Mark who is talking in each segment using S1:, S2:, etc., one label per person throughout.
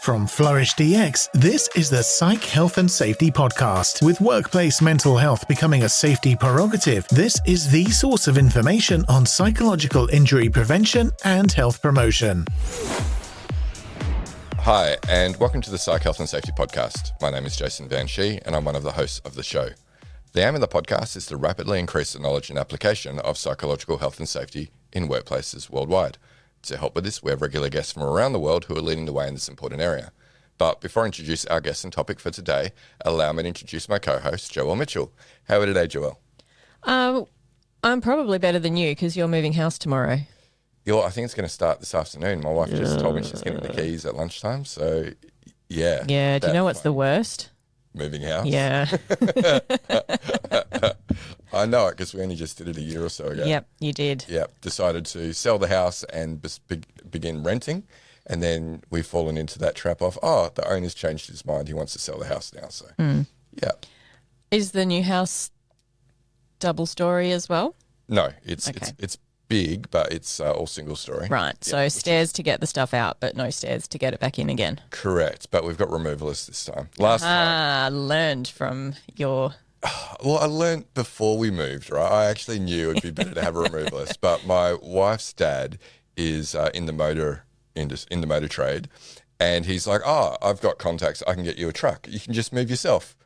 S1: From Flourish DX, this is the Psych Health and Safety Podcast. With workplace mental health becoming a safety prerogative, this is the source of information on psychological injury prevention and health promotion.
S2: Hi, and welcome to the Psych Health and Safety Podcast. My name is Jason and I'm one of the hosts of the show. The aim of the podcast is to rapidly increase the knowledge and application of psychological health and safety in workplaces worldwide. To help with this, we have regular guests from around the world who are leading the way in this important area. But before I introduce our guest and topic for today, allow me to introduce my co-host, Joelle Mitchell. How are we today, Joelle?
S3: I'm probably better than you because you're moving house tomorrow.
S2: I think it's going to start this afternoon. My wife just told me she's getting the keys at lunchtime, so yeah.
S3: Yeah, do you know what's the worst?
S2: Moving house?
S3: Yeah.
S2: I know it because we only just did it a year or so ago.
S3: Yep, you did.
S2: Yep, decided to sell the house and begin renting, and then we've fallen into that trap of, the owner's changed his mind. He wants to sell the house now. So, yeah.
S3: Is the new house double story as well?
S2: No, it's big, but it's all single story.
S3: Right,
S2: yeah,
S3: so stairs to get the stuff out, but no stairs to get it back in again.
S2: Correct, but we've got removalists this time. Last time.
S3: Learned from your...
S2: Well, I learned before we moved, right? I actually knew it'd be better to have a removalist, but my wife's dad is in the motor trade, and he's like, I've got contacts. I can get you a truck. You can just move yourself.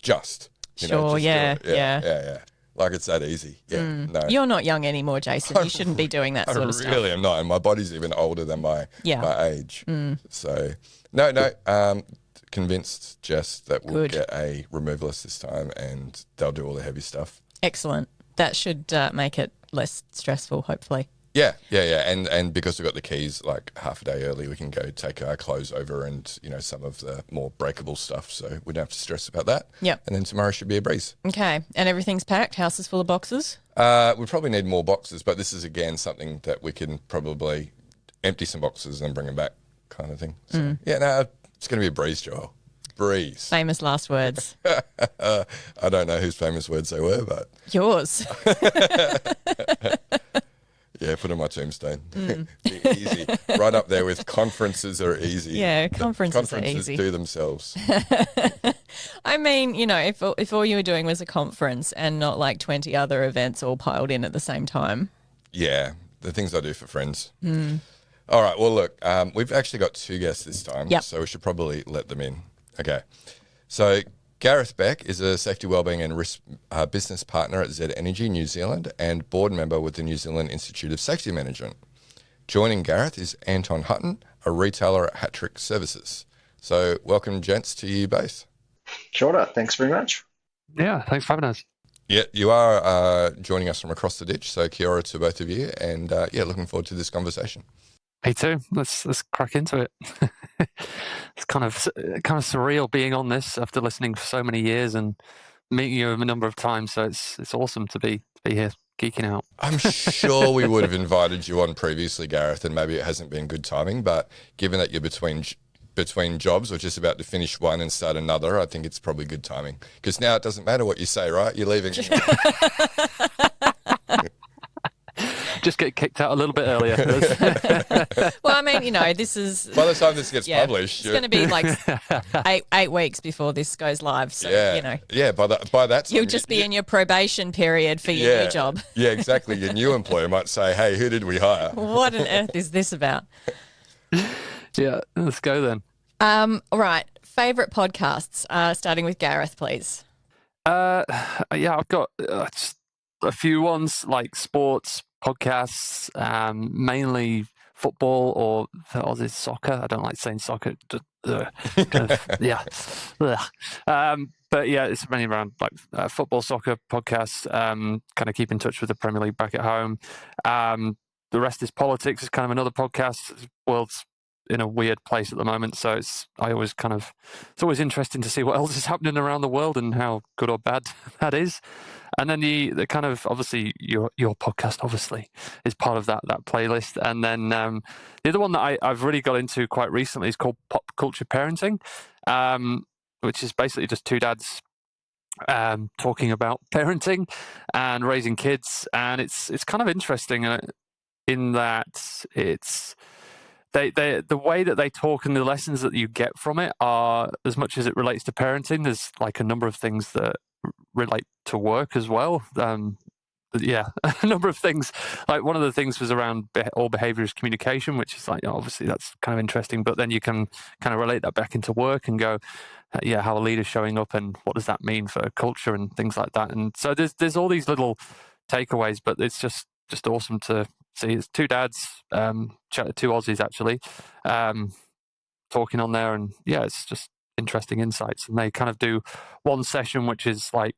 S2: Just do it. Yeah. Like it's that easy. Yeah. No.
S3: You're not young anymore, Jason. You shouldn't be doing that sort of stuff.
S2: I really am not, and my body's even older than my age. So, no. Convinced Jess that we'll get a removalist this time and they'll do all the heavy stuff. Excellent.
S3: That should make it less stressful, hopefully.
S2: Yeah. And because we've got the keys like half a day early, we can go take our clothes over and, some of the more breakable stuff. So we don't have to stress about that.
S3: Yep.
S2: And then tomorrow should be a breeze.
S3: Okay. And everything's packed? House is full of boxes?
S2: We probably need more boxes, but this is, again, something that we can probably empty some boxes and bring them back kind of thing. So, it's going to be a breeze, Joelle. Breeze.
S3: Famous last words.
S2: I don't know whose famous words they were, but...
S3: Yours.
S2: Yeah, put on my tombstone. Easy. Right up there with conferences are easy.
S3: Yeah, conferences are easy.
S2: Conferences do themselves.
S3: I mean, if all you were doing was a conference and not like 20 other events all piled in at the same time.
S2: Yeah, the things I do for friends. All right, well, look, we've actually got two guests this time, so we should probably let them in. Okay, so Gareth Beck is a safety, wellbeing and risk business partner at Z Energy New Zealand and board member with the New Zealand Institute of Safety Management. Joining Gareth is Anton Hutton, a retailer at Hattrick Services. So welcome, gents, to you both.
S4: Kia ora, thanks very much.
S5: Yeah, thanks for having us.
S2: Yeah, you are joining us from across the ditch, so kia ora to both of you, and looking forward to this conversation.
S5: Me too. Let's crack into it. It's kind of surreal being on this after listening for so many years and meeting you a number of times. So it's awesome to be here geeking out.
S2: I'm sure we would have invited you on previously, Gareth, and maybe it hasn't been good timing. But given that you're between jobs or just about to finish one and start another, I think it's probably good timing because now it doesn't matter what you say, right? You're leaving.
S5: Just get kicked out a little bit earlier.
S3: Well, I mean, this is...
S2: By the time this gets published...
S3: It's going to be like eight weeks before this goes live. So,
S2: Yeah, by that time...
S3: You'll just be in your probation period for your new job.
S2: Yeah, exactly. Your new employer might say, hey, who did we hire?
S3: What on earth is this about?
S5: Yeah, let's go then.
S3: All right. Favourite podcasts, starting with Gareth, please.
S5: I've got just a few ones like sports podcasts, mainly football or Aussie soccer. I don't like saying soccer. But yeah, it's mainly around like football, soccer podcasts. Kind of keep in touch with the Premier League back at home. The rest is politics. Is kind of another podcast. The world's in a weird place at the moment, so it's always interesting to see what else is happening around the world and how good or bad that is. And then the kind of, obviously your podcast obviously is part of that playlist. And then the other one that I've really got into quite recently is called Pop Culture Parenting, which is basically just two dads talking about parenting and raising kids. And it's kind of interesting in that the way that they talk and the lessons that you get from it are, as much as it relates to parenting, there's like a number of things that relate to work as well. Yeah, a number of things. Like one of the things was around all behavior is communication, which is like, obviously that's kind of interesting, but then you can kind of relate that back into work and go, yeah, how a leader's showing up and what does that mean for culture and things like that. And so there's all these little takeaways, but it's just awesome to see. It's two dads, two Aussies actually, talking on there, and yeah, it's just interesting insights. And they kind of do one session which is like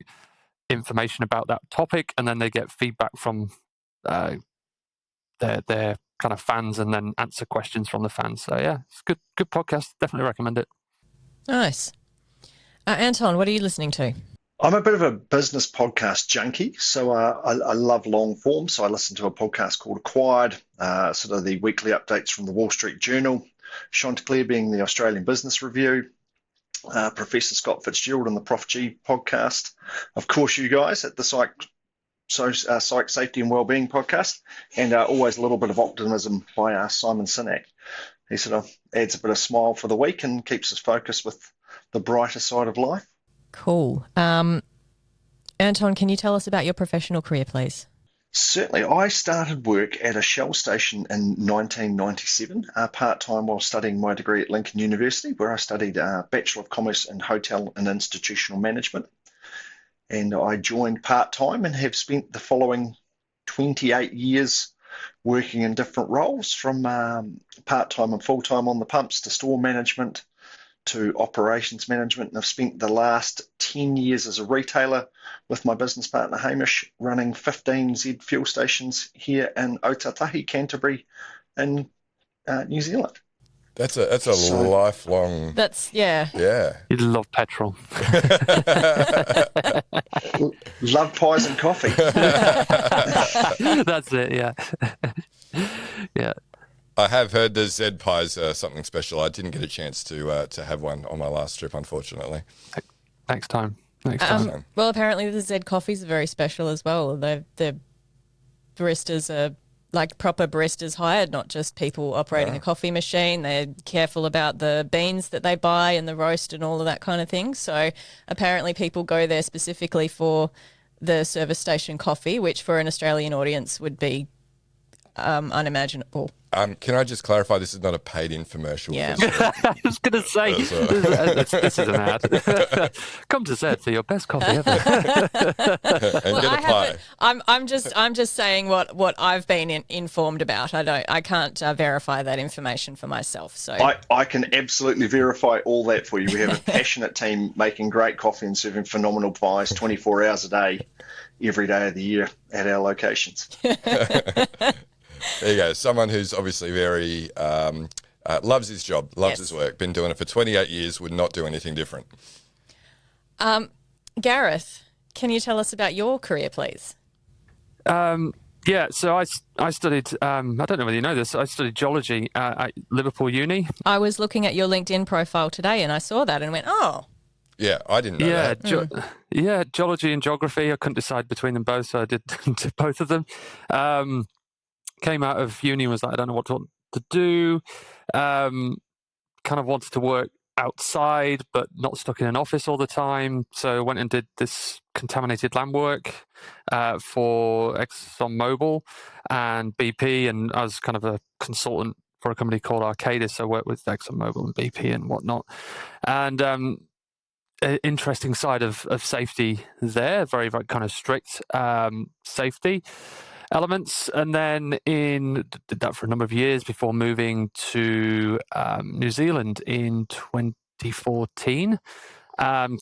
S5: information about that topic, and then they get feedback from their kind of fans, and then answer questions from the fans. So yeah, it's good podcast. Definitely recommend it.
S3: Nice. Anton, what are you listening to?
S4: I'm a bit of a business podcast junkie, so I love long form. So I listen to a podcast called Acquired, sort of the weekly updates from the Wall Street Journal, Chanticleer being the Australian Business Review, Professor Scott Fitzgerald and the Prof G podcast, of course you guys at the Psych Safety and Wellbeing podcast, and always a little bit of optimism by Simon Sinek. He sort of adds a bit of smile for the week and keeps us focused with the brighter side of life.
S3: Cool. Anton, can you tell us about your professional career, please?
S4: Certainly. I started work at a Shell station in 1997, part-time while studying my degree at Lincoln University, where I studied Bachelor of Commerce in Hotel and Institutional Management. And I joined part-time and have spent the following 28 years working in different roles, from part-time and full-time on the pumps to store management to operations management, and I've spent the last 10 years as a retailer with my business partner Hamish, running 15 Z fuel stations here in Otatahi, Canterbury, in New Zealand.
S2: That's a lifelong.
S3: That's yeah.
S5: You love petrol.
S4: Love pies and coffee.
S5: That's it. Yeah. Yeah.
S2: I have heard the Z pies are something special. I didn't get a chance to have one on my last trip, unfortunately.
S5: Next time.
S3: Well, apparently the Z coffees are very special as well. The baristas are like proper baristas hired, not just people operating a coffee machine. They're careful about the beans that they buy and the roast and all of that kind of thing. So apparently people go there specifically for the service station coffee, which for an Australian audience would be unimaginable.
S2: Can I just clarify, this is not a paid infomercial?
S3: Yeah.
S5: I was going to say, this is an ad. Come to Z for your best coffee ever.
S2: And get a pie.
S3: I'm just saying what I've been informed about. I can't verify that information for myself. So
S4: I can absolutely verify all that for you. We have a passionate team making great coffee and serving phenomenal pies 24 hours a day, every day of the year at our locations.
S2: There you go. Someone who's obviously very loves his job, loves his work, been doing it for 28 years, would not do anything different.
S3: Gareth, can you tell us about your career, please?
S5: Yeah, so I studied, I don't know whether you know this, I studied geology at Liverpool Uni.
S3: I was looking at your LinkedIn profile today and I saw that and went, oh.
S2: Yeah, I didn't know that.
S5: Yeah, geology and geography. I couldn't decide between them both, so I did both of them. Came out of uni and was like, I don't know what to do. Kind of wanted to work outside, but not stuck in an office all the time. So I went and did this contaminated land work for ExxonMobil and BP, and I was kind of a consultant for a company called Arcadis. So I worked with ExxonMobil and BP and whatnot. And interesting side of safety there, very, very kind of strict safety elements. And then did that for a number of years before moving to New Zealand in 2014.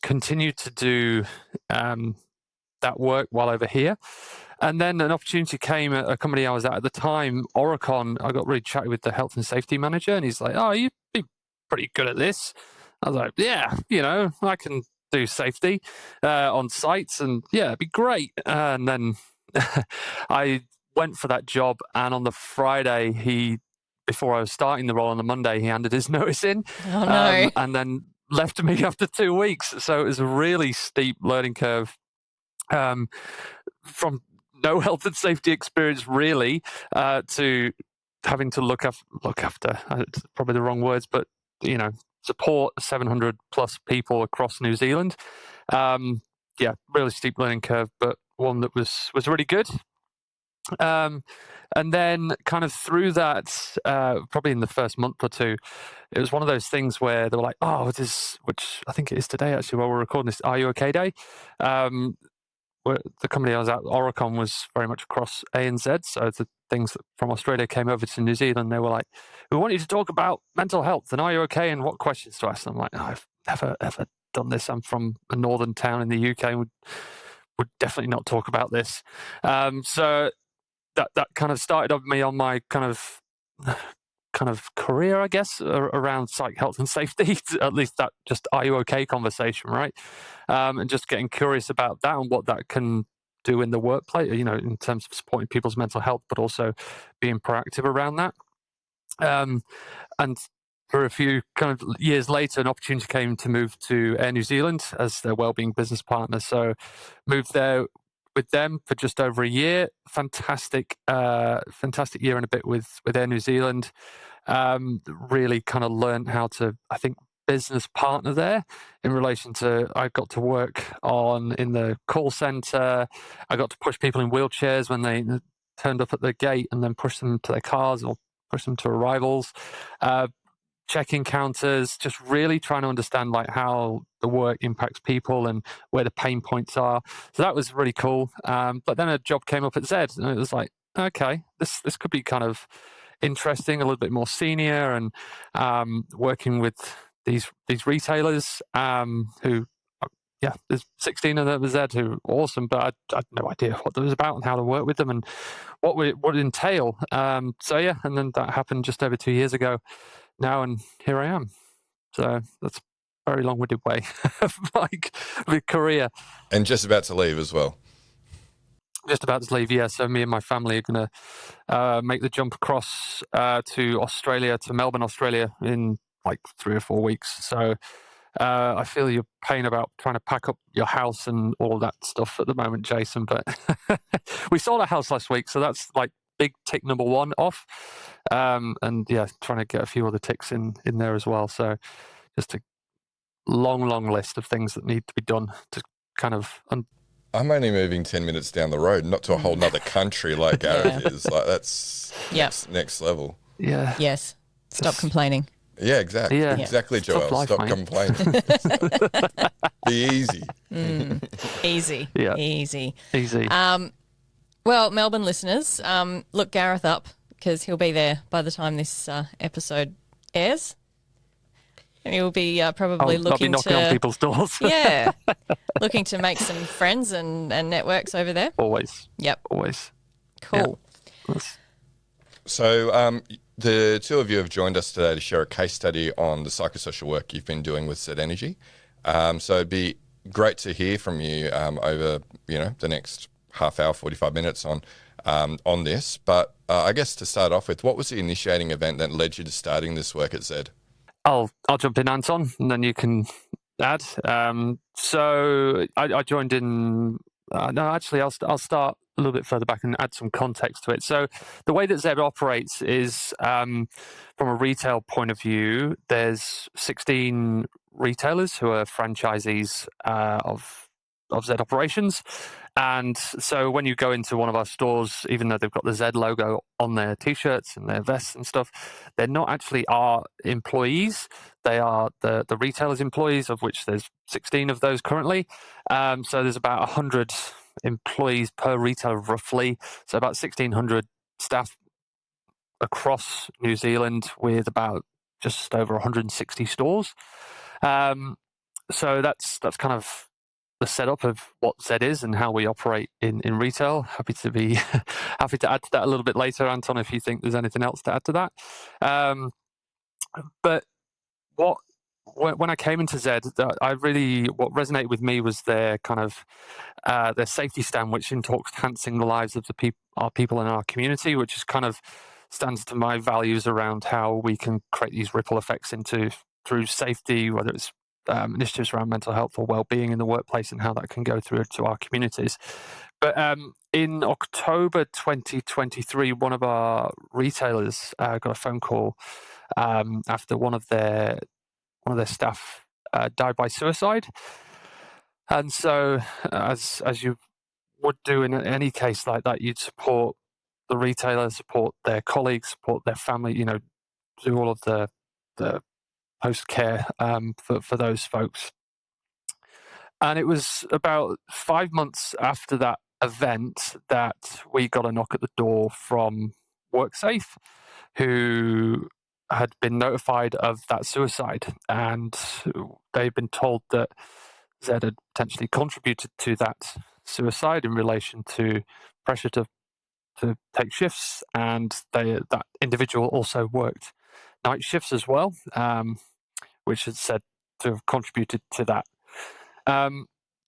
S5: Continued to do that work while over here. And then an opportunity came at a company I was at the time, Oricon. I got really chatty with the health and safety manager, and he's like, oh, you'd be pretty good at this. I was like, yeah, I can do safety on sites, and yeah, it'd be great. And then I went for that job, and on the Friday, before I was starting the role on the Monday, he handed his notice in.
S3: Oh, no.
S5: And then left me after 2 weeks. So it was a really steep learning curve from no health and safety experience really to having to look after, probably the wrong words, but support 700 plus people across New Zealand. Really steep learning curve, but one that was really good. And then kind of through that, probably in the first month or two, it was one of those things where they were like, oh, which I think it is today actually while we're recording this, Are You OK Day? Where the company I was at, Oricon, was very much across ANZ. So the things that from Australia came over to New Zealand, they were like, we want you to talk about mental health and are you okay and what questions to ask. And I'm like, I've never, ever done this. I'm from a northern town in the UK and would definitely not talk about this. So that kind of started on me on my kind of career, I guess, around psych health and safety. At least that just are you okay conversation, right? And just getting curious about that and what that can do in the workplace, in terms of supporting people's mental health, but also being proactive around that. And for a few kind of years later, an opportunity came to move to Air New Zealand as their Wellbeing business partner. So moved there with them for just over a year. Fantastic year and a bit with Air New Zealand. Really kind of learned how to, I think, business partner there in relation to, I got to work in the call center. I got to push people in wheelchairs when they turned up at the gate and then push them to their cars or push them to arrivals. Check-in counters, just really trying to understand like how the work impacts people and where the pain points are. So that was really cool. But then a job came up at Zed and it was like, okay, this could be kind of interesting, a little bit more senior, and working with these retailers who, there's 16 of them at Zed who are awesome, but I had no idea what that was about and how to work with them and what it entail. And then that happened just over 2 years ago now, and here I am. So that's a very long-winded way of my career.
S2: And just about to leave as well.
S5: Just about to leave, yeah. So me and my family are going to make the jump across to Australia, to Melbourne, Australia, in like 3 or 4 weeks. So I feel your pain about trying to pack up your house and all that stuff at the moment, Jason. But we sold a house last week, so that's like big tick number 1 off. And yeah, trying to get a few other ticks in there as well. So just a long list of things that need to be done to kind of...
S2: I'm only moving 10 minutes down the road, not to a whole nother country like Gareth is. Like that's next level.
S5: Yeah.
S3: Yes. Stop complaining.
S2: Yeah, exactly.
S5: Yeah.
S2: Exactly, Joelle.
S5: Life,
S2: Stop
S5: mate.
S2: complaining. Be easy.
S3: Easy.
S5: Yeah.
S3: Easy.
S5: Well,
S3: Melbourne listeners, look Gareth up because he'll be there by the time this episode airs. And he'll be probably
S5: I'll be knocking on people's doors.
S3: Yeah. Looking to make some friends and networks over there.
S5: Always.
S3: Yep.
S5: Always.
S3: Cool.
S5: Yeah.
S2: So the two of you have joined us today to share a case study on the psychosocial work you've been doing with Zed Energy. So it'd be great to hear from you over the next half hour, 45 minutes on this. But I guess to start off with, what was the initiating event that led you to starting this work at Zed?
S5: I'll jump in, Anton, and then you can add. So I joined in. I'll start a little bit further back and add some context to it. So the way that Zed operates is from a retail point of view. There's 16 retailers who are franchisees of Zed operations. And so when you go into one of our stores, even though they've got the Zed logo on their T-shirts and their vests and stuff, they're not actually our employees. They are the retailer's employees, of which there's 16 of those currently. So there's about 100 employees per retailer, roughly. So about 1,600 staff across New Zealand with about just over 160 stores. So that's kind of the setup of what Zed is and how we operate in retail. Happy to add to that a little bit later, Anton, if you think there's anything else to add to that. But when I came into Zed, what resonated with me was their kind of their safety stand, which talks enhancing the lives of our people in our community, which is kind of stands to my values around how we can create these ripple effects through safety, whether it's initiatives around mental health or well-being in the workplace, and how that can go through to our communities. But in October 2023, one of our retailers got a phone call after one of their staff died by suicide. And so, as you would do in any case like that, you'd support the retailer, support their colleagues, support their family. Do all of the post care for those folks. And it was about 5 months after that event that we got a knock at the door from WorkSafe, who had been notified of that suicide, and they'd been told that Zed had potentially contributed to that suicide in relation to pressure to take shifts, and that individual also worked night shifts as well, which had said to have contributed to that.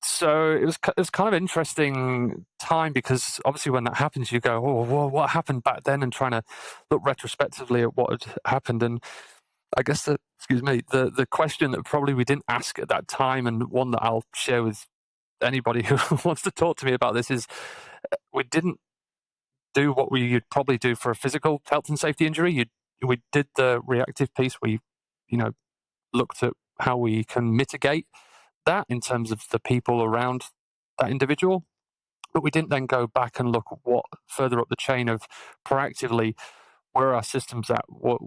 S5: So it was kind of interesting time, because obviously when that happens, you go, oh, well, what happened back then, and trying to look retrospectively at what had happened. And I guess the question that probably we didn't ask at that time, and one that I'll share with anybody who wants to talk to me about this, is we didn't do what you'd probably do for a physical health and safety injury. We did the reactive piece. We, looked at how we can mitigate that in terms of the people around that individual, but we didn't then go back and look what further up the chain of proactively where are our systems at, what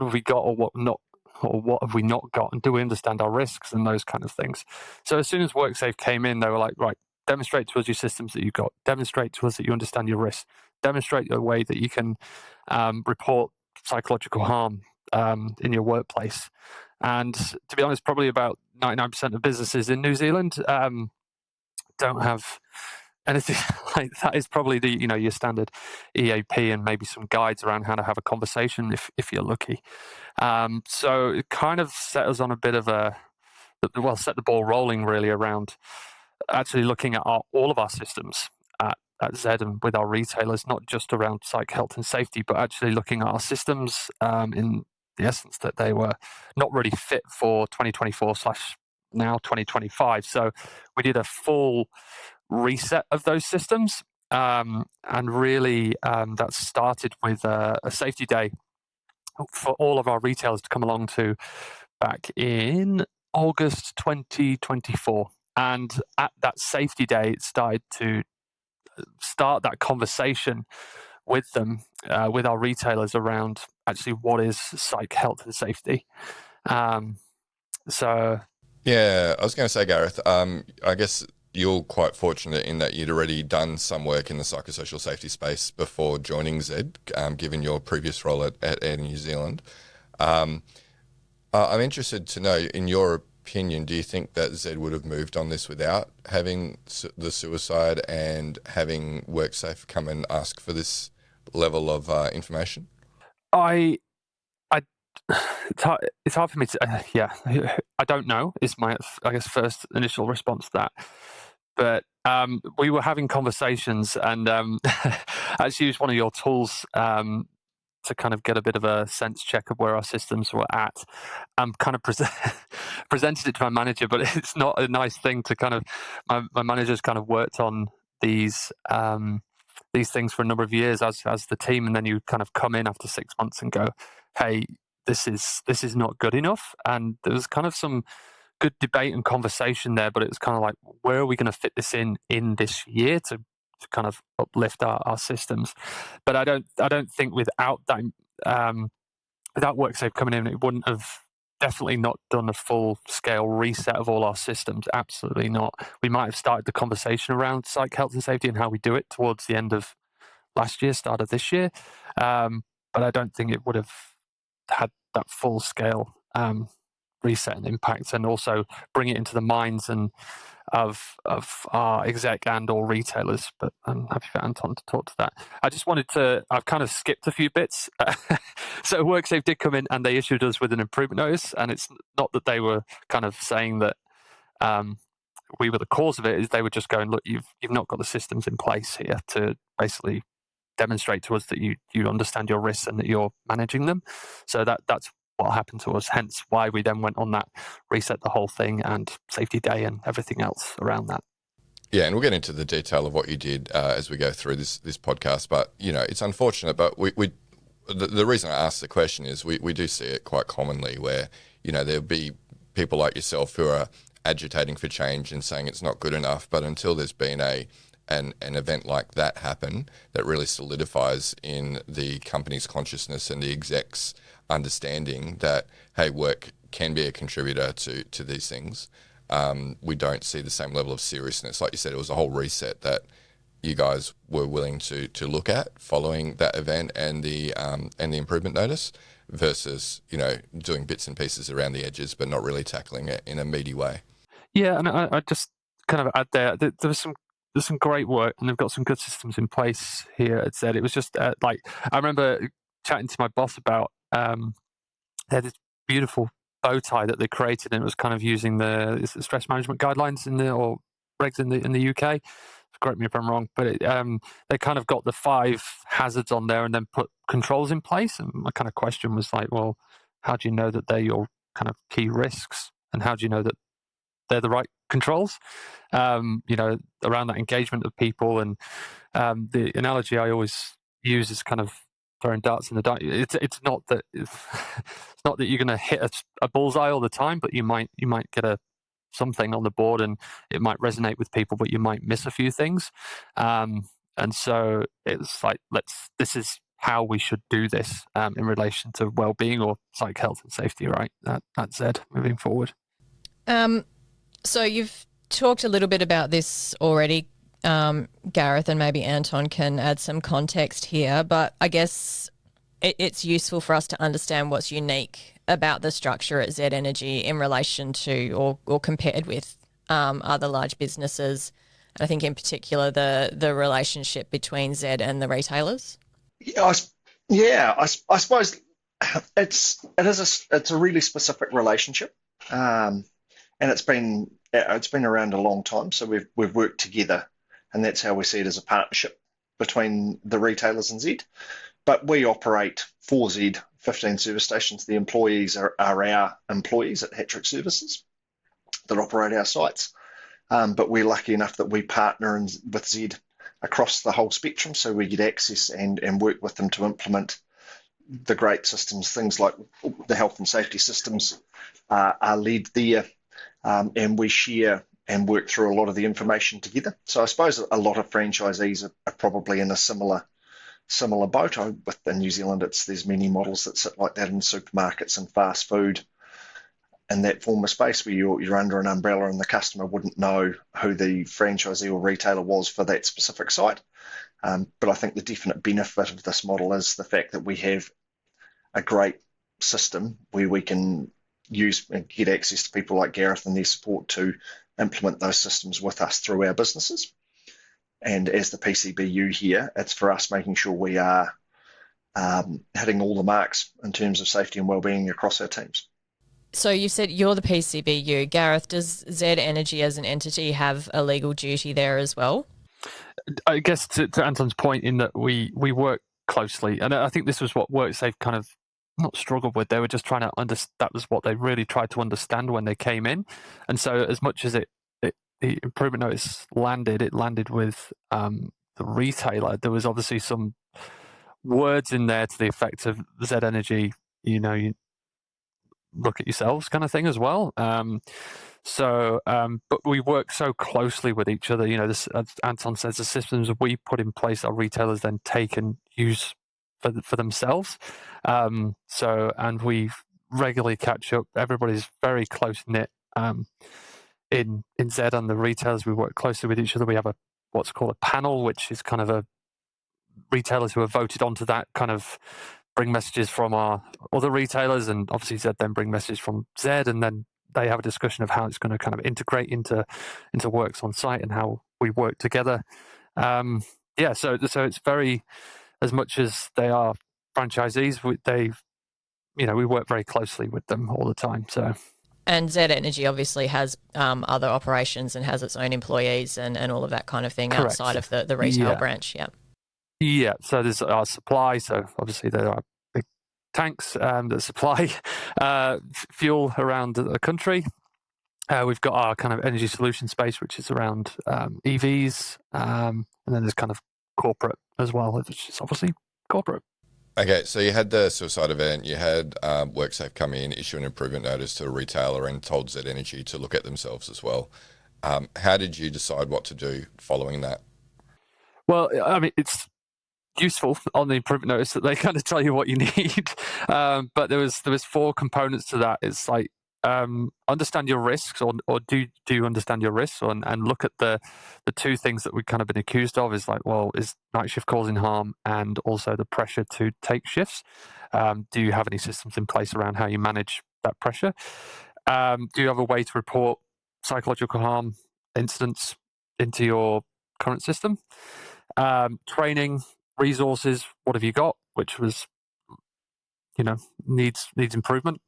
S5: have we got, or what not, or what have we not got, and do we understand our risks and those kind of things. So as soon as WorkSafe came in, they were like, right, demonstrate to us your systems that you've got, demonstrate to us that you understand your risks, demonstrate the way that you can report psychological harm in your workplace. And to be honest, probably about 99% of businesses in New Zealand don't have anything like that. Is probably the your standard EAP and maybe some guides around how to have a conversation if you're lucky. So it kind of set us on a bit of set the ball rolling really around actually looking at all of our systems at Zed and with our retailers, not just around psych health and safety, but actually looking at our systems in the essence that they were not really fit for 2024 / now 2025. So we did a full reset of those systems, and really that started with a safety day for all of our retailers to come along to back in August 2024. And at that safety day, it started to start that conversation with them, with our retailers, around actually what is psych health and safety. So
S2: yeah, I was going to say, Gareth, I guess you're quite fortunate in that you'd already done some work in the psychosocial safety space before joining Zed, given your previous role at Air New Zealand. I'm interested to know, in your opinion, do you think that Zed would have moved on this without having the suicide and having WorkSafe come and ask for this level of information?
S5: It's hard for me to, I don't know, is my, I guess, first initial response to that. But we were having conversations, and actually used one of your tools to kind of get a bit of a sense check of where our systems were at. Kind of presented it to my manager, but it's not a nice thing to kind of, my manager's kind of worked on these things for a number of years as the team, and then you kind of come in after 6 months and go, hey, this is not good enough. And there was kind of some good debate and conversation there, but it was kind of like, where are we going to fit this in this year to kind of uplift our systems? But I don't think without that, without WorkSafe coming in, it wouldn't have, definitely not done a full scale reset of all our systems. Absolutely not. We might have started the conversation around psych health and safety and how we do it towards the end of last year, start of this year. But I don't think it would have had that full scale reset and impact, and also bring it into the minds and of our exec and or retailers. But I'm happy for Anton to talk to that. I just wanted to, I've kind of skipped a few bits. So WorkSafe did come in and they issued us with an improvement notice, and it's not that they were kind of saying that we were the cause of it, is they were just going, look, you've not got the systems in place here to basically demonstrate to us that you understand your risks and that you're managing them. So that's what happened to us, hence why we then went on that reset the whole thing and safety day and everything else around that.
S2: Yeah, and we'll get into the detail of what you did as we go through this podcast. But, it's unfortunate, but the reason I asked the question is we do see it quite commonly where, there'll be people like yourself who are agitating for change and saying it's not good enough, but until there's been an event like that happen that really solidifies in the company's consciousness and the execs understanding that, hey, work can be a contributor to these things, we don't see the same level of seriousness. Like you said, it was a whole reset that you guys were willing to look at following that event and the improvement notice versus, doing bits and pieces around the edges but not really tackling it in a meaty way.
S5: Yeah, and I just kind of add there's some great work, and they've got some good systems in place here at Zed. It was just I remember chatting to my boss about they had this beautiful bow tie that they created, and it was kind of using the stress management guidelines or regs in the UK. Correct me if I'm wrong, but they kind of got the 5 hazards on there and then put controls in place. And my kind of question was like, well, how do you know that they're your kind of key risks, and how do you know that they're the right controls? Around that engagement of people, and the analogy I always use is kind of throwing darts in the dark. It's not that it's not that you're going to hit a bullseye all the time, but you might get something on the board and it might resonate with people, but you might miss a few things. And so it's like, this is how we should do this in relation to well-being or psych health and safety, right? That's it moving forward.
S3: So you've talked a little bit about this already, Gareth, and maybe Anton can add some context here, but I guess it's useful for us to understand what's unique about the structure at Zed Energy in relation to or compared with other large businesses. And I think in particular the relationship between Zed and the retailers.
S4: I suppose it's a really specific relationship, and it's been around a long time. So we've worked together, and that's how we see it, as a partnership between the retailers and Zed. But we operate for Zed 15 service stations. The employees are our employees at Hattrick Services that operate our sites. But we're lucky enough that we partner with Zed across the whole spectrum, so we get access and work with them to implement the great systems. Things like the health and safety systems are led there, and we share and work through a lot of the information together. So I suppose a lot of franchisees are probably in a similar boat. In New Zealand, there's many models that sit like that in supermarkets and fast food and that form of space where you're under an umbrella and the customer wouldn't know who the franchisee or retailer was for that specific site. But I think the definite benefit of this model is the fact that we have a great system where we can use and get access to people like Gareth and their support to implement those systems with us through our businesses. And as the PCBU here, it's for us making sure we are hitting all the marks in terms of safety and wellbeing across our teams.
S3: So you said you're the PCBU. Gareth, does Zed Energy as an entity have a legal duty there as well?
S5: I guess to Anton's point, in that we work closely, and I think this was what WorkSafe kind of not struggled with. They were just trying to understand. That was what they really tried to understand when they came in. And so as much as the improvement notice landed, it landed with the retailer. There was obviously some words in there to the effect of Zed Energy, you look at yourselves kind of thing as well. But we work so closely with each other. This, as Anton says, the systems we put in place, our retailers then take and use for themselves. And we regularly catch up. Everybody's very close knit. In Zed and the retailers, we work closely with each other. We have what's called a panel, which is kind of a retailers who are voted onto that kind of bring messages from our other retailers, and obviously Zed then bring messages from Zed, and then they have a discussion of how it's going to kind of integrate into works on site and how we work together. So it's very, as much as they are franchisees, we work very closely with them all the time. So.
S3: And Zed Energy obviously has other operations and has its own employees and all of that kind of thing. Correct. Outside of the retail branch, yeah.
S5: Yeah, so there's our supply. So obviously there are big tanks that supply fuel around the country. We've got our kind of energy solution space, which is around EVs, and then there's kind of corporate as well, which is obviously corporate.
S2: Okay, so you had the suicide event, you had WorkSafe come in, issue an improvement notice to a retailer and told Z Energy to look at themselves as well. How did you decide what to do following that?
S5: Well, I mean, it's useful on the improvement notice that they kind of tell you what you need. But there was 4 components to that. It's like understand your risks, or do you understand your risks, and look at the 2 things that we've kind of been accused of is like, well, is night shift causing harm, and also the pressure to take shifts. Do you have any systems in place around how you manage that pressure? Do you have a way to report psychological harm incidents into your current system? Training, resources, what have you got, which was, needs improvement.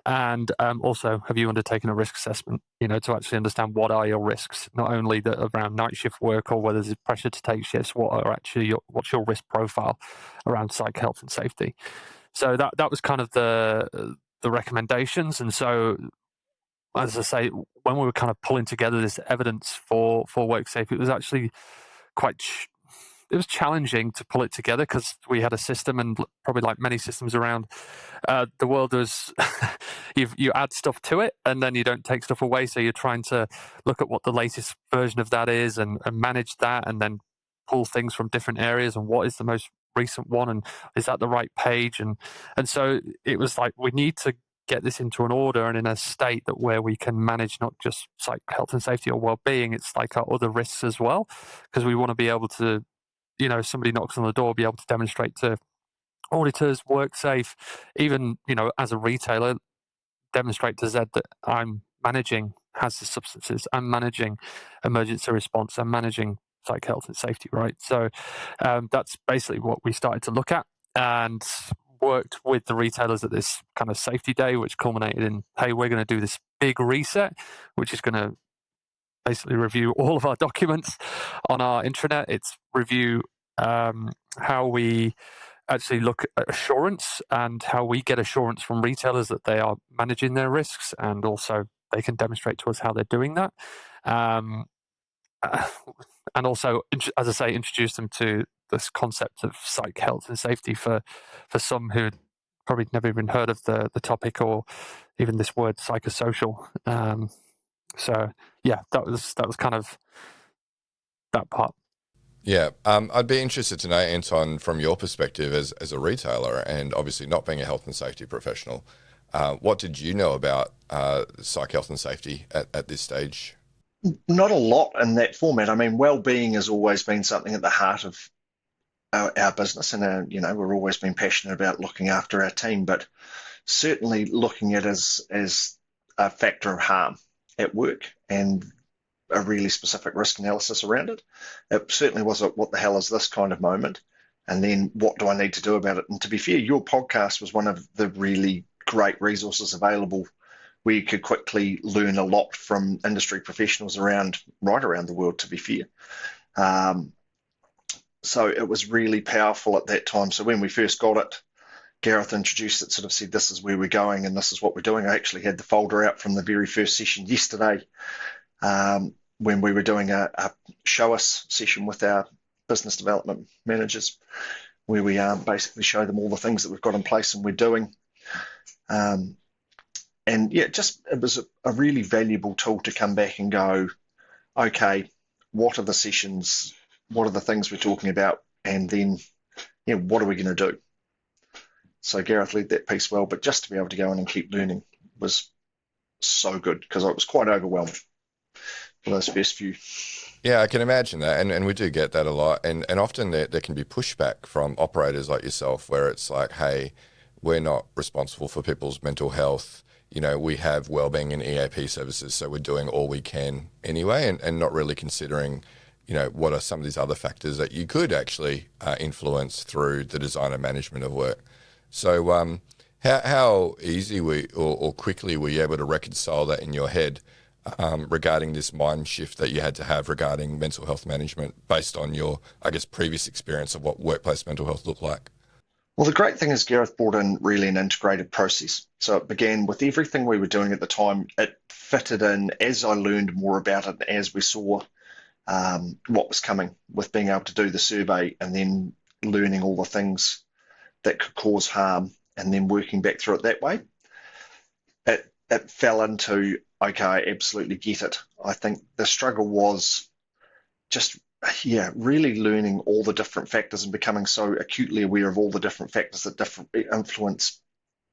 S5: And also, have you undertaken a risk assessment, to actually understand what are your risks, not only around night shift work or whether there's pressure to take shifts, what's your risk profile around psych health and safety. So that was kind of the recommendations. And so, as I say, when we were kind of pulling together this evidence for WorkSafe, it was actually it was challenging to pull it together because we had a system, and probably like many systems around the world, there's you add stuff to it and then you don't take stuff away. So you're trying to look at what the latest version of that is and manage that, and then pull things from different areas and what is the most recent one, and is that the right page? And so it was like, we need to get this into an order and in a state that where we can manage not just psych health and safety or well-being, it's like our other risks as well, because we want to be able to, if somebody knocks on the door, be able to demonstrate to auditors, WorkSafe, even, as a retailer, demonstrate to Z that I'm managing hazardous substances, I'm managing emergency response, I'm managing psych health and safety, right? So that's basically what we started to look at, and worked with the retailers at this kind of safety day, which culminated in, hey, we're going to do this big reset, which is going to basically review all of our documents on our intranet. It's review how we actually look at assurance and how we get assurance from retailers that they are managing their risks, and also they can demonstrate to us how they're doing that. And also, as I say, introduce them to this concept of psych health and safety for some who probably never even heard of the topic, or even this word psychosocial. So yeah, that was kind of that part.
S2: Yeah, I'd be interested to know, Anton, from your perspective as a retailer, and obviously not being a health and safety professional, what did you know about psych health and safety at this stage?
S4: Not a lot in that format. I mean, well-being has always been something at the heart of our business, and we've always been passionate about looking after our team, but certainly looking at it as a factor of harm at work and a really specific risk analysis around it. It certainly was a what the hell is this kind of moment, and then what do I need to do about it? And to be fair, your podcast was one of the really great resources available where you could quickly learn a lot from industry professionals right around the world, to be fair. So it was really powerful at that time. So when we first got it, Gareth introduced it, sort of said, this is where we're going and this is what we're doing. I actually had the folder out from the very first session yesterday, when we were doing a show us session with our business development managers, where we basically show them all the things that we've got in place and we're doing. And yeah, it was a really valuable tool to come back and go, okay, what are the sessions? What are the things we're talking about? And then, what are we going to do? So Gareth led that piece well, but just to be able to go in and keep learning was so good, because it was quite overwhelming for those first few.
S2: Yeah, I can imagine that. And we do get that a lot. And often there can be pushback from operators like yourself, where it's like, hey, we're not responsible for people's mental health. We have wellbeing and EAP services, so we're doing all we can anyway, and not really considering, what are some of these other factors that you could actually influence through the design and management of work. So how easy or quickly were you able to reconcile that in your head regarding this mind shift that you had to have regarding mental health management based on your, I guess, previous experience of what workplace mental health looked like?
S4: Well, the great thing is Gareth brought in really an integrated process. So it began with everything we were doing at the time. It fitted in as I learned more about it, as we saw what was coming with being able to do the survey and then learning all the things that could cause harm and then working back through it that way. It fell into, okay, I absolutely get it. I think the struggle was just really learning all the different factors and becoming so acutely aware of all the different factors that influence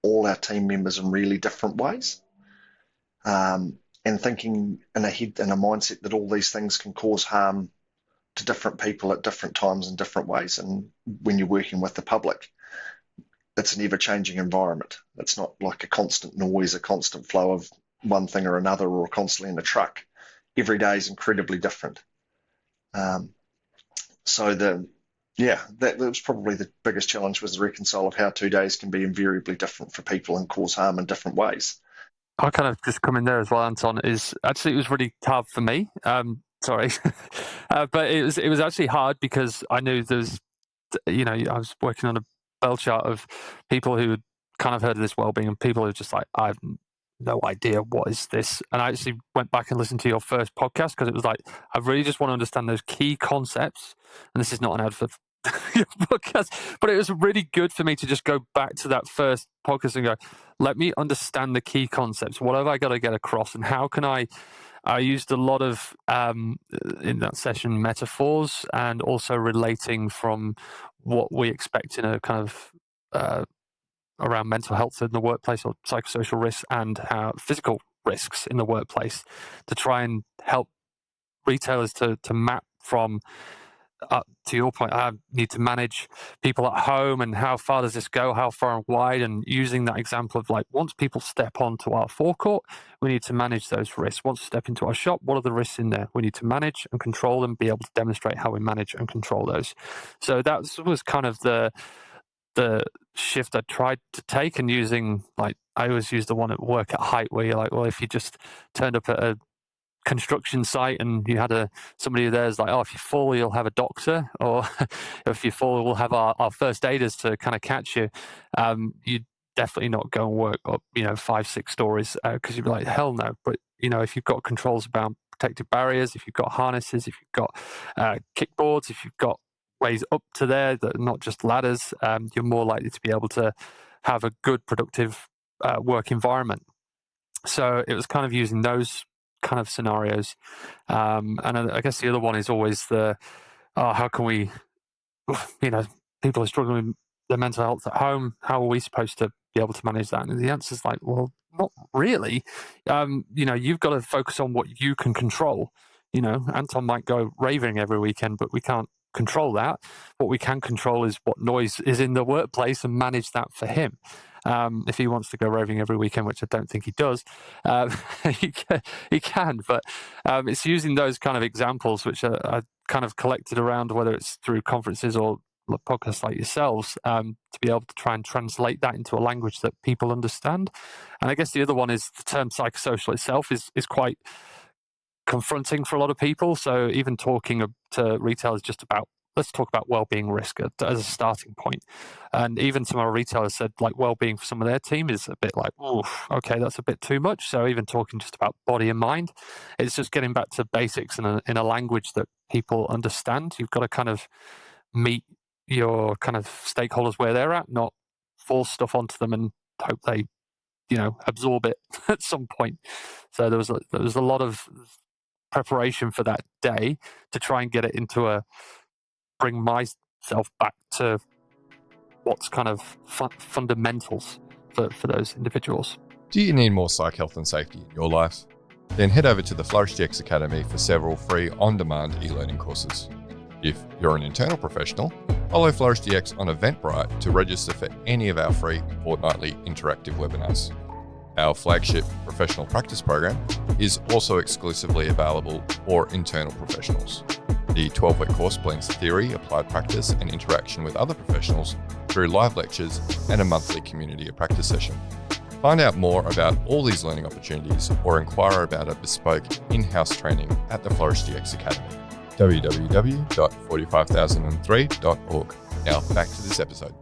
S4: all our team members in really different ways. And thinking in a mindset that all these things can cause harm to different people at different times in different ways. And when you're working with the public, it's an ever-changing environment. It's not like a constant noise, a constant flow of one thing or another, or constantly in a truck. Every day is incredibly different. That was probably the biggest challenge, was the reconcile of how 2 days can be invariably different for people and cause harm in different ways.
S5: I kind of just come in there as well, Anton. It was really hard for me. Sorry, but it was actually hard because I knew there's, I was working on a bell chart of people who had kind of heard of this wellbeing and people who are just like, I have no idea what is this. And I actually went back and listened to your first podcast because it was like, I really just want to understand those key concepts. And this is not an ad for your podcast, but it was really good for me to just go back to that first podcast and go, let me understand the key concepts. What have I got to get across, and how can I used a lot of, in that session, metaphors, and also relating from what we expect in a kind of around mental health in the workplace, or psychosocial risks, and physical risks in the workplace, to try and help retailers to map from, to your point, I need to manage people at home, and how far does this go, how far and wide, and using that example of like, once people step onto our forecourt, we need to manage those risks. Once we step into our shop, what are the risks in there? We need to manage and control them, be able to demonstrate how we manage and control those. So that was kind of the shift I tried to take, and using, like, I always use the one at work at height, where you're like, well, if you just turned up at a construction site and you had somebody there's like, oh, if you fall, you'll have a doctor, or if you fall, we'll have our first aiders to kind of catch you. You'd definitely not go and work up, 5-6 stories, because you'd be like, hell no. But, if you've got controls about protective barriers, if you've got harnesses, if you've got kickboards, if you've got ways up to there that are not just ladders, you're more likely to be able to have a good, productive work environment. So it was kind of using those kind of scenarios, and I guess the other one is always how can we, people are struggling with their mental health at home, how are we supposed to be able to manage that? And the answer is like, well, not really. You've got to focus on what you can control. Anton might go raving every weekend, but we can't control that. What we can control is what noise is in the workplace, and manage that for him. If he wants to go roving every weekend, which I don't think he does, he can. But it's using those kind of examples, which are kind of collected around, whether it's through conferences or podcasts like yourselves, to be able to try and translate that into a language that people understand. And I guess the other one is the term psychosocial itself is quite confronting for a lot of people. So even talking to retailers just about, let's talk about well-being risk as a starting point. And even some of our retailers said, like, well-being for some of their team is a bit like, oh, okay, that's a bit too much. So even talking just about body and mind, it's just getting back to basics in a language that people understand. You've got to kind of meet your kind of stakeholders where they're at, not force stuff onto them and hope they, absorb it at some point. So there was a lot of preparation for that day to try and get it into bring myself back to what's kind of fundamentals for those individuals.
S2: Do you need more psych health and safety in your life? Then head over to the Flourish DX Academy for several free on-demand e-learning courses. If you're an internal professional, follow Flourish DX on Eventbrite to register for any of our free fortnightly interactive webinars. Our flagship professional practice program is also exclusively available for internal professionals. The 12-week course blends theory, applied practice, and interaction with other professionals through live lectures and a monthly community of practice session. Find out more about all these learning opportunities or inquire about a bespoke in-house training at the Flourish DX Academy. www.45003.org. Now back to this episode.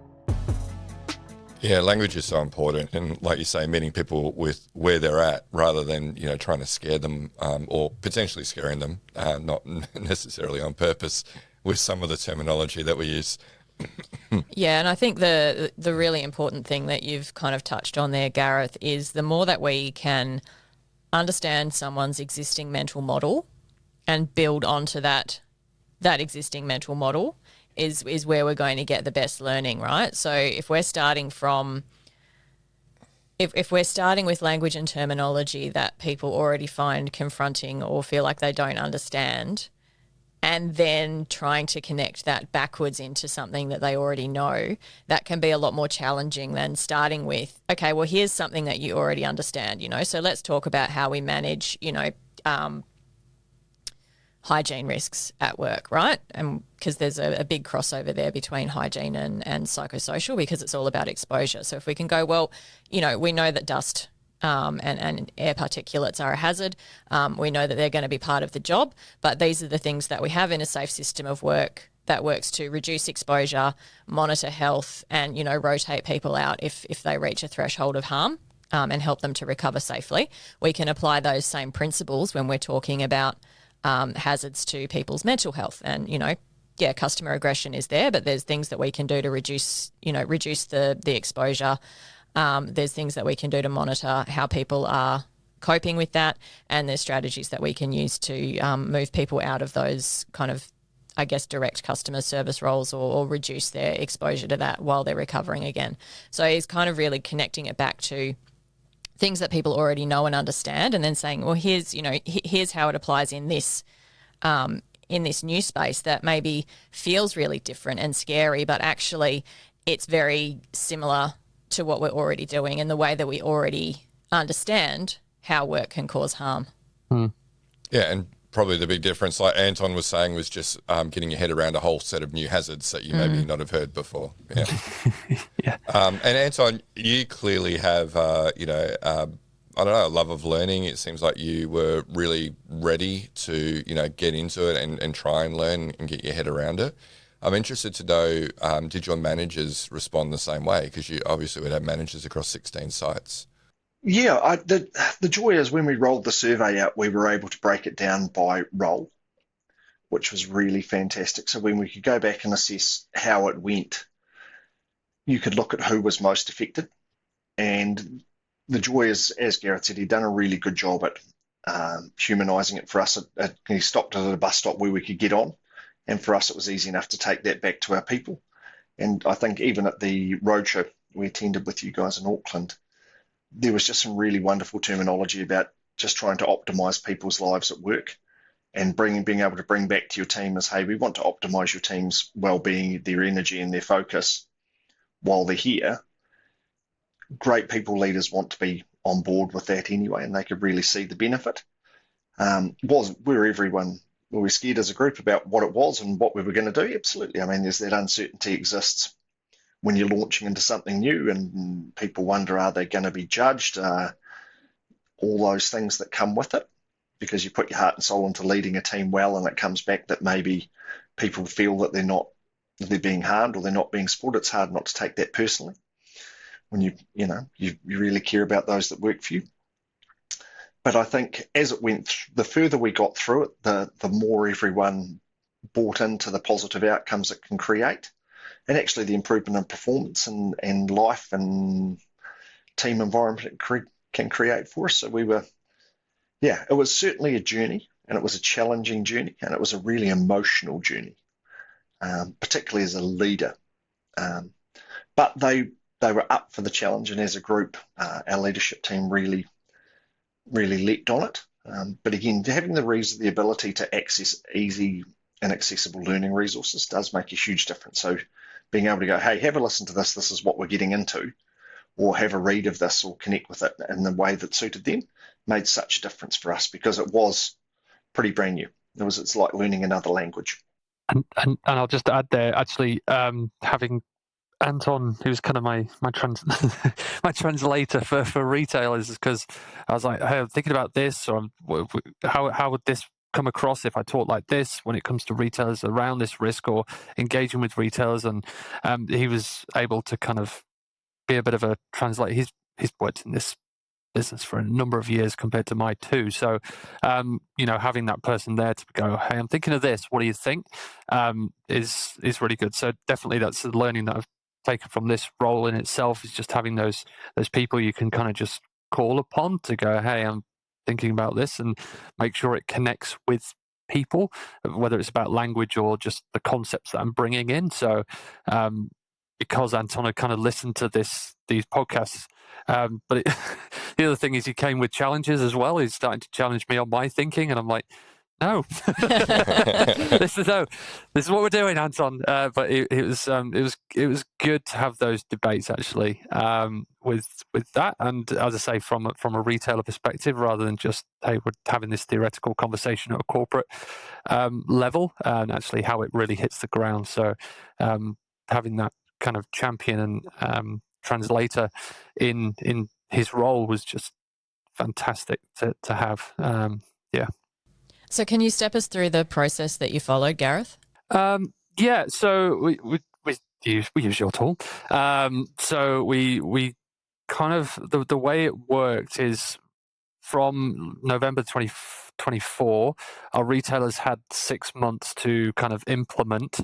S2: Yeah, language is so important, and like you say, meeting people with where they're at rather than trying to scare them or potentially scaring them, not necessarily on purpose, with some of the terminology that we use.
S3: Yeah, and I think the really important thing that you've kind of touched on there, Gareth, is the more that we can understand someone's existing mental model and build onto that existing mental model is where we're going to get the best learning, right? So if we're starting from if we're starting with language and terminology that people already find confronting or feel like they don't understand, and then trying to connect that backwards into something that they already know, that can be a lot more challenging than starting with, okay, well, here's something that you already understand, so let's talk about how we manage, hygiene risks at work, right? And because there's a big crossover there between hygiene and psychosocial, because it's all about exposure. So if we can go, well, we know that dust and air particulates are a hazard. We know that they're going to be part of the job, but these are the things that we have in a safe system of work that works to reduce exposure, monitor health, and, rotate people out if they reach a threshold of harm, and help them to recover safely. We can apply those same principles when we're talking about hazards to people's mental health. And, customer aggression is there, but there's things that we can do to reduce the exposure. There's things that we can do to monitor how people are coping with that, and there's strategies that we can use to move people out of those kind of, I guess, direct customer service roles or reduce their exposure to that while they're recovering again. So it's kind of really connecting it back to things that people already know and understand, and then saying, well, here's how it applies in this new space that maybe feels really different and scary, but actually it's very similar to what we're already doing and the way that we already understand how work can cause harm.
S2: Yeah, and probably the big difference, like Anton was saying, was just getting your head around a whole set of new hazards that you maybe not have heard before. Yeah.
S5: Yeah.
S2: And Anton, you clearly have, I don't know, a love of learning. It seems like you were really ready to, get into it and try and learn and get your head around it. I'm interested to know, did your managers respond the same way? Because you obviously would have managers across 16 sites.
S4: Yeah, the joy is when we rolled the survey out, we were able to break it down by role, which was really fantastic. So when we could go back and assess how it went, you could look at who was most affected. And the joy is, as Gareth said, he'd done a really good job at humanising it for us. He stopped at a bus stop where we could get on. And for us, it was easy enough to take that back to our people. And I think even at the roadshow we attended with you guys in Auckland, there was just some really wonderful terminology about just trying to optimise people's lives at work, and being able to bring back to your team as, hey, we want to optimise your team's well-being, their energy and their focus while they're here. Great people leaders want to be on board with that anyway, and they could really see the benefit. Were we scared as a group about what it was and what we were going to do? Absolutely. I mean, there's that uncertainty exists when you're launching into something new, and people wonder, are they going to be judged? All those things that come with it, because you put your heart and soul into leading a team well, and it comes back that maybe people feel that they're being harmed or they're not being supported. It's hard not to take that personally when you really care about those that work for you. But I think as it went, the further we got through it, the more everyone bought into the positive outcomes it can create, and actually the improvement in performance and life and team environment it can create for us. So it was certainly a journey, and it was a challenging journey, and it was a really emotional journey, particularly as a leader. But they were up for the challenge, and as a group, our leadership team really leapt on it. But again, having the ability to access easy and accessible learning resources does make a huge difference. So being able to go, hey, have a listen to this is what we're getting into, or have a read of this or connect with it in the way that suited them, made such a difference for us, because it was pretty brand new. It's like learning another language.
S5: And I'll just add there, actually, having Anton, who's kind of my my translator for retailers, because I was like, hey, I'm thinking about this, or how would this come across if I talk like this when it comes to retailers around this risk or engaging with retailers, and he was able to kind of be a bit of a translator. He's worked in this business for a number of years compared to my two. So, having that person there to go, hey, I'm thinking of this. What do you think? Is really good. So definitely that's the learning that I've taken from this role in itself, is just having those people you can kind of just call upon to go, hey, I'm thinking about this, and make sure it connects with people, whether it's about language or just the concepts that I'm bringing in. So, because Anton had kind of listened to these podcasts, but the other thing is he came with challenges as well. He's starting to challenge me on my thinking, and I'm like, no, this is what we're doing, Anton. But it was good to have those debates actually, with that, and as I say, from a retailer perspective, rather than just, hey, we're having this theoretical conversation at a corporate level, and actually how it really hits the ground. So having that kind of champion and translator in his role was just fantastic to have. Yeah.
S3: So can you step us through the process that you followed, Gareth?
S5: Yeah. So we use your tool. So we kind of the way it worked is from November 2024, our retailers had 6 months to kind of implement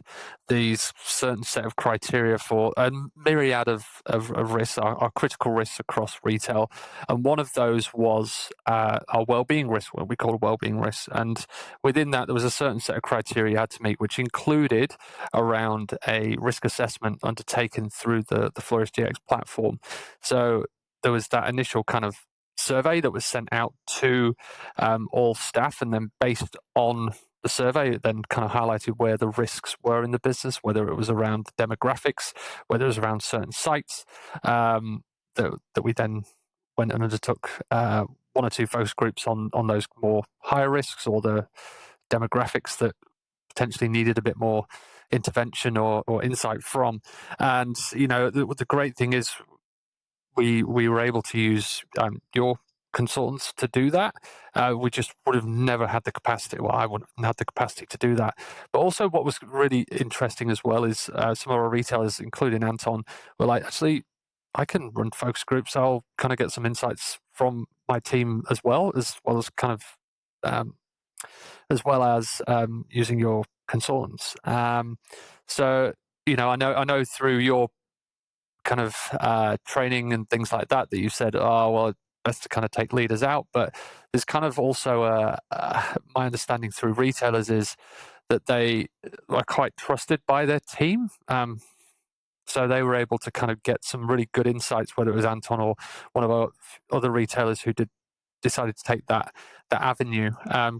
S5: these certain set of criteria for a myriad of risks, our critical risks across retail. And one of those was our wellbeing risk, what we call wellbeing risks. And within that, there was a certain set of criteria you had to meet, which included around a risk assessment undertaken through the Flourish DX platform. So there was that initial kind of survey that was sent out to all staff, and then based on the survey, it then kind of highlighted where the risks were in the business, whether it was around demographics, whether it was around certain sites, that we then went and undertook one or two focus groups on those more higher risks, or the demographics that potentially needed a bit more intervention or insight from. And the great thing is, we were able to use your consultants to do that. We just would have never had the capacity. Well, I wouldn't have had the capacity to do that. But also what was really interesting as well is some of our retailers, including Anton, were like, actually, I can run focus groups. I'll kind of get some insights from my team as well as kind of using your consultants. So, I know through your kind of training and things like that you said, oh, well, best to kind of take leaders out. But there's kind of also my understanding through retailers is that they are quite trusted by their team. So they were able to kind of get some really good insights, whether it was Anton or one of our other retailers who decided to take that avenue,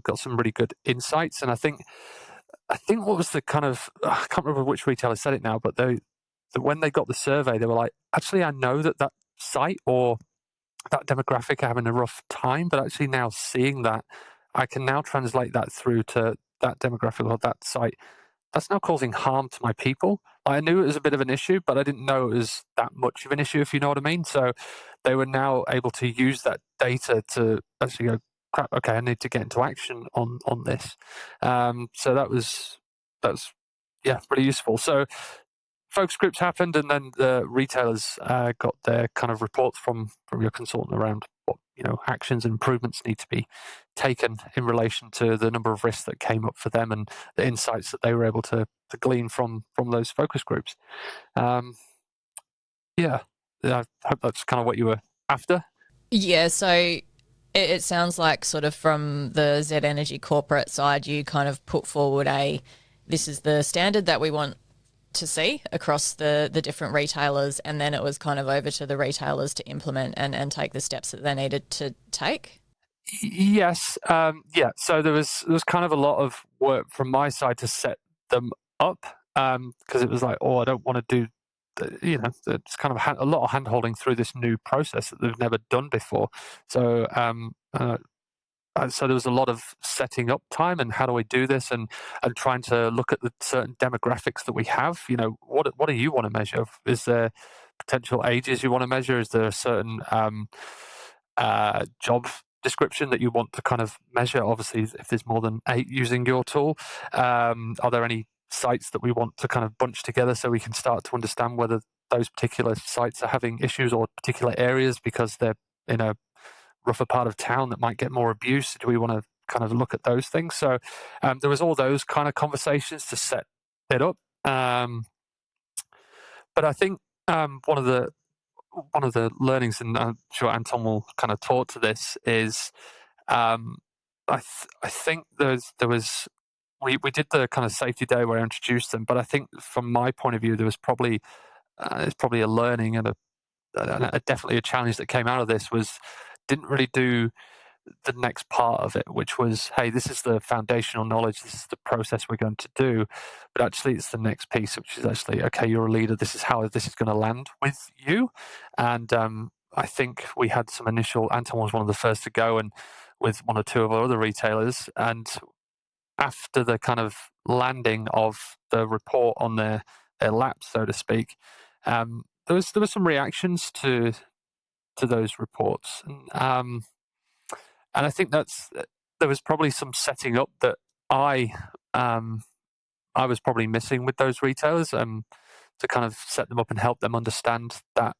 S5: got some really good insights. And I think what was the kind of, I can't remember which retailer said it now, but when they got the survey, they were like, actually, I know that site or that demographic are having a rough time, but actually now seeing that, I can now translate that through to that demographic or that site. That's now causing harm to my people. I knew it was a bit of an issue, but I didn't know it was that much of an issue, if you know what I mean. So they were now able to use that data to actually go, crap, okay, I need to get into action on this. So that's pretty useful. So focus groups happened, and then the retailers got their kind of reports from your consultant around what actions and improvements need to be taken in relation to the number of risks that came up for them and the insights that they were able to glean from those focus groups. I hope that's kind of what you were after.
S3: Yeah, so it sounds like sort of from the Z Energy corporate side, you kind of put forward this is the standard that we want to see across the different retailers, and then it was kind of over to the retailers to implement and take the steps that they needed to take?
S5: Yes. So there was kind of a lot of work from my side to set them up, because it was like, I don't want to do, it's kind of a lot of hand-holding through this new process that they've never done before. So so there was a lot of setting up time and how do I do this, and trying to look at the certain demographics that we have. What do you want to measure? Is there potential ages you want to measure? Is there a certain job description that you want to kind of measure? Obviously, if there's more than 8 using your tool, are there any sites that we want to kind of bunch together so we can start to understand whether those particular sites are having issues or particular areas because they're in a rougher part of town that might get more abuse? Do we want to kind of look at those things? So there was all those kind of conversations to set it up. But I think one of the learnings, and I'm sure Anton will kind of talk to this, is I think we did the kind of safety day where I introduced them, but I think from my point of view there was probably a learning and definitely a challenge that came out of this. Was didn't really do the next part of it, which was, hey, this is the foundational knowledge, this is the process we're going to do, but actually it's the next piece, which is actually, okay, you're a leader, this is how this is going to land with you. And I think we had some initial, Anton was one of the first to go, and with one or two of our other retailers, and after the kind of landing of the report on their laps, so to speak, there was some reactions to those reports, and I think there was probably some setting up that I was probably missing with those retailers, to kind of set them up and help them understand that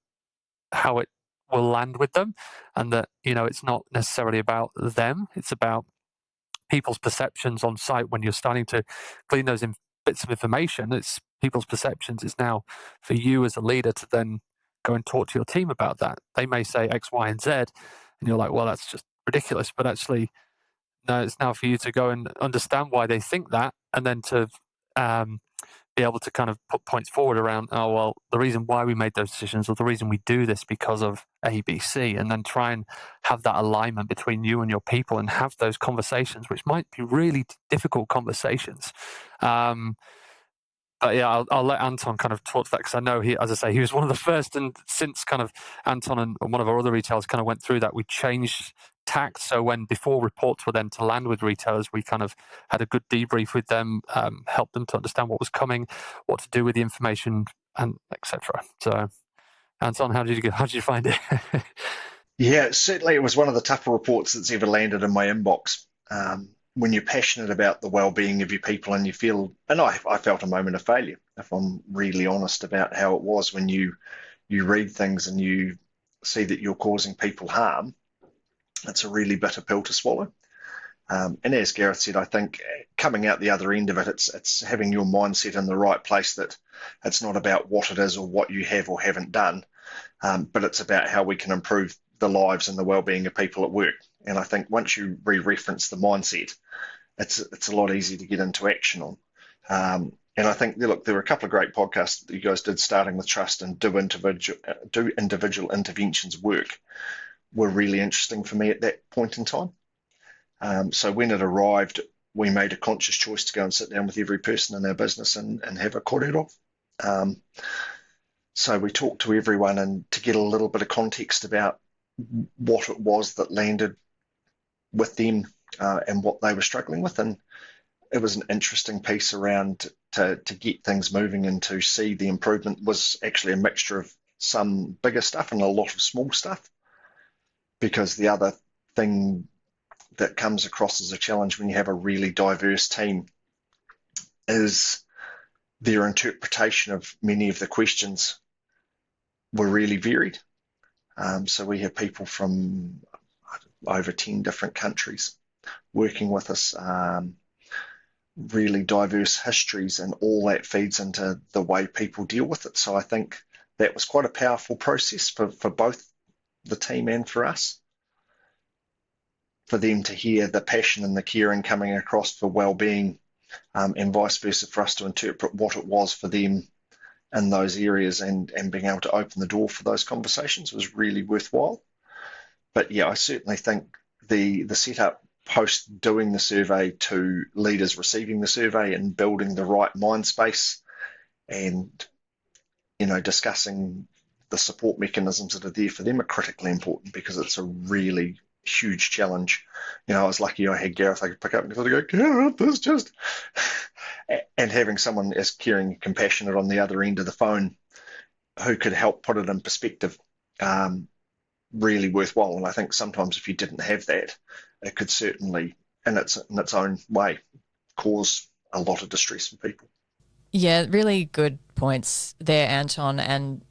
S5: how it will land with them, and that, you know, it's not necessarily about them, it's about people's perceptions on site. When you're starting to glean those bits of information, it's people's perceptions. It's now for you as a leader to then go and talk to your team about that. They may say X, Y, and Z, and you're like, well, that's just ridiculous. But actually, no, it's now for you to go and understand why they think that, and then to be able to kind of put points forward around, oh, well, the reason why we made those decisions, or the reason we do this because of A, B, C, and then try and have that alignment between you and your people and have those conversations, which might be really difficult conversations. But yeah, I'll let Anton kind of talk to that, because I know he was one of the first, and since kind of Anton and one of our other retailers kind of went through that, we changed tact. So before reports were then to land with retailers, we kind of had a good debrief with them, helped them to understand what was coming, what to do with the information, and etc. So, Anton, how did you find it?
S4: Yeah, certainly it was one of the tougher reports that's ever landed in my inbox. When you're passionate about the well-being of your people, and you feel, and I felt a moment of failure, if I'm really honest about how it was, when you read things and you see that you're causing people harm. It's a really bitter pill to swallow. And as Gareth said, I think coming out the other end of it, it's having your mindset in the right place, that it's not about what it is or what you have or haven't done, but it's about how we can improve the lives and the well-being of people at work. And I think once you re-reference the mindset, it's a lot easier to get into action on. And I think, look, there were a couple of great podcasts that you guys did, starting with trust and do individual interventions work, were really interesting for me at that point in time. So when it arrived, we made a conscious choice to go and sit down with every person in our business and have a korero. So we talked to everyone, and to get a little bit of context about what it was that landed with them, and what they were struggling with. And it was an interesting piece around to get things moving, and to see the improvement was actually a mixture of some bigger stuff and a lot of small stuff. Because the other thing that comes across as a challenge when you have a really diverse team is their interpretation of many of the questions were really varied. So we have people from over 10 different countries working with us, really diverse histories, and all that feeds into the way people deal with it. So I think that was quite a powerful process for both the team and for us, for them to hear the passion and the caring coming across for well-being, and vice versa, for us to interpret what it was for them in those areas, and being able to open the door for those conversations was really worthwhile. But yeah, I certainly think the setup post doing the survey to leaders receiving the survey and building the right mind space, and discussing the support mechanisms that are there for them are critically important, because it's a really huge challenge. I was lucky I had Gareth I could pick up and go, Gareth, this just... and having someone as caring and compassionate on the other end of the phone who could help put it in perspective, really worthwhile. And I think sometimes if you didn't have that, it could certainly, in its own way, cause a lot of distress for people.
S3: Yeah, really good points there, Anton. And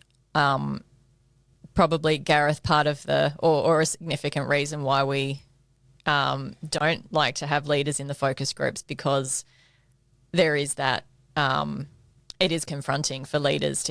S3: probably, Gareth, part of or a significant reason why we don't like to have leaders in the focus groups, because there is that it is confronting for leaders to